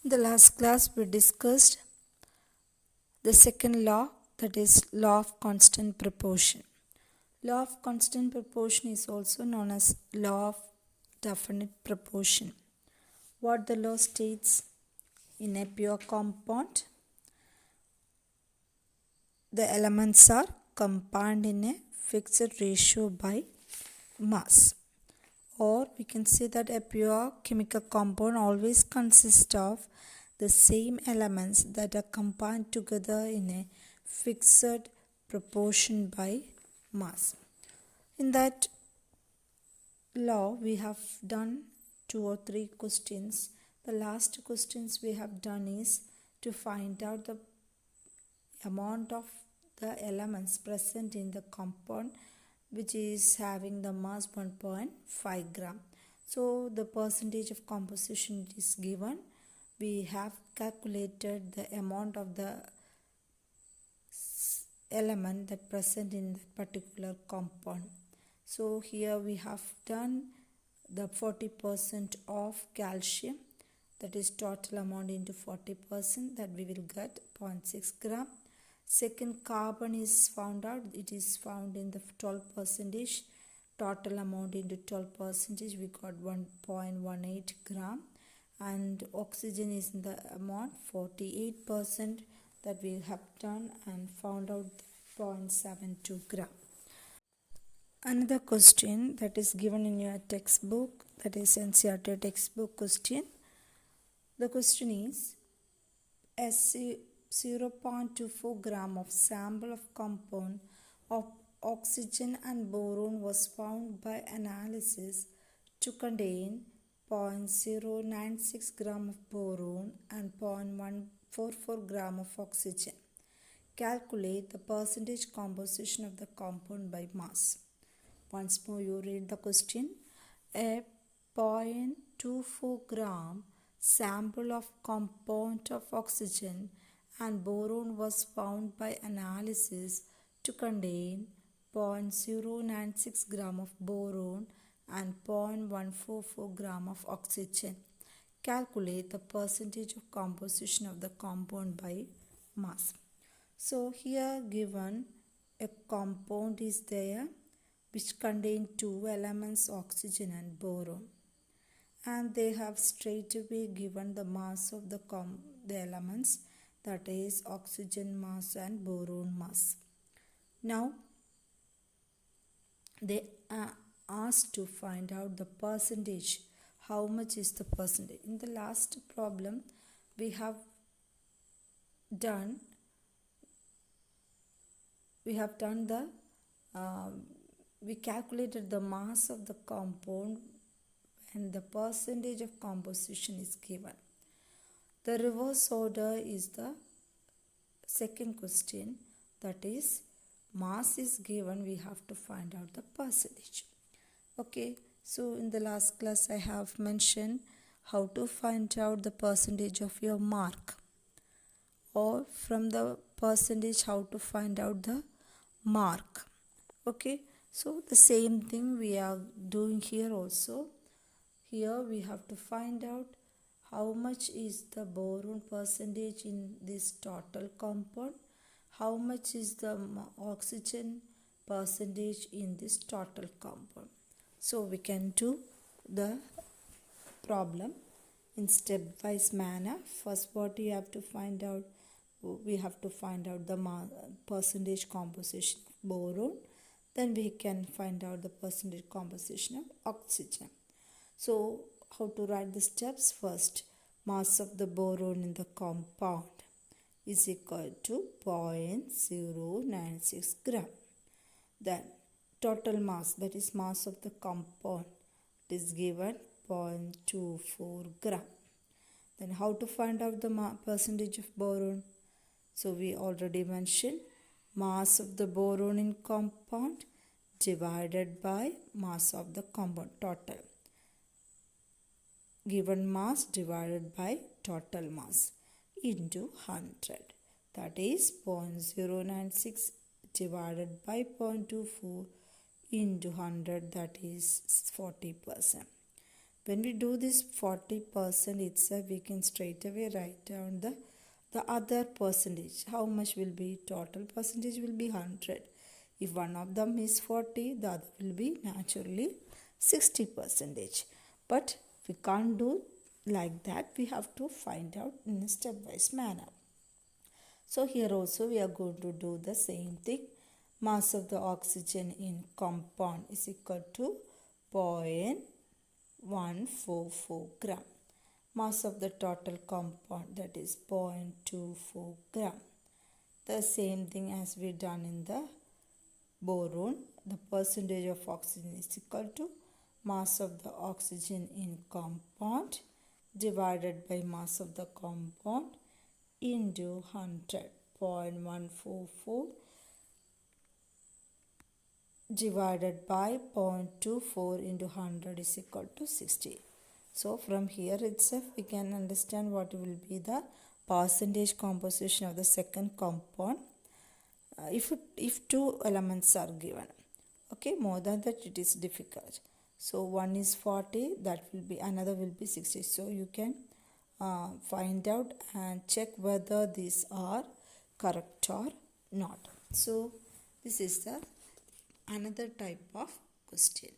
In the last class, we discussed the second law, that is law of constant proportion. Law of constant proportion is also known as law of definite proportion. What the law states: in a pure compound, the elements are combined in a fixed ratio by mass. Or we can say that a pure chemical compound always consists of the same elements that are combined together in a fixed proportion by mass. In that law, we have done 2 or 3 questions. The last questions we have done is to find out the amount of the elements present in the compound which is having the mass 1.5 gram. So the percentage of composition is given. We have calculated the amount of the element that present in that particular compound. So here we have done the 40% of calcium, that is total amount into 40%, that we will get 0.6 gram. Second, carbon is found out, it is found in the 12%, total amount into 12%, we got 1.18 gram. And oxygen is in the amount 48%, that we have done and found out 0.72 gram. Another question that is given in your textbook, that is NCERT textbook question. The question is, a 0.24 gram of sample of compound of oxygen and boron was found by analysis to contain 0.096 gram of boron and 0.144 gram of oxygen. Calculate the percentage composition of the compound by mass. Once more you read the question. A 0.24 gram sample of compound of oxygen and boron was found by analysis to contain 0.096 gram of boron and 0.144 gram of oxygen. Calculate the percentage of composition of the compound by mass. So here given a compound is there which contain 2 elements, oxygen and boron, and they have straight away given the mass of the elements, that is oxygen mass and boron mass. Now they are asked to find out the percentage, how much is the percentage. In the last problem we have done the we calculated the mass of the compound and the percentage of composition is given. The reverse order is the second question, that is mass is given, we have to find out the percentage. Okay, so in the last class I have mentioned how to find out the percentage of your mark, or from the percentage how to find out the mark. Okay, so the same thing we are doing here also. Here we have to find out how much is the boron percentage in this total compound, how much is the oxygen percentage in this total compound. So we can do the problem in step-wise manner. First, what you have to find out, we have to find out the percentage composition of boron. Then we can find out the percentage composition of oxygen. So how to write the steps? First, mass of the boron in the compound is equal to 0.096 gram. Then total mass, that is mass of the compound, it is given 0.24 gram. Then how to find out the percentage of boron? So we already mentioned mass of the boron in compound divided by mass of the compound total. Given mass divided by total mass into 100, that is 0.096 divided by 0.24 into 100, that is 40%. When we do this 40% itself, we can straight away write down the other percentage. How much will be total percentage will be 100. If one of them is 40, the other will be naturally 60 percentage. But we can't do like that. We have to find out in a stepwise manner. So here also we are going to do the same thing. Mass of the oxygen in compound is equal to 0.144 gram. Mass of the total compound, that is 0.24 gram. The same thing as we done in the boron. The percentage of oxygen is equal to mass of the oxygen in compound divided by mass of the compound into 100. 0.144 divided by 0.24 into 100 is equal to 60. So from here itself we can understand what will be the percentage composition of the second compound if two elements are given. Okay, more than that it is difficult. So one is 40, that will be, another will be 60. So you can find out and check whether these are correct or not. So this is the another type of question.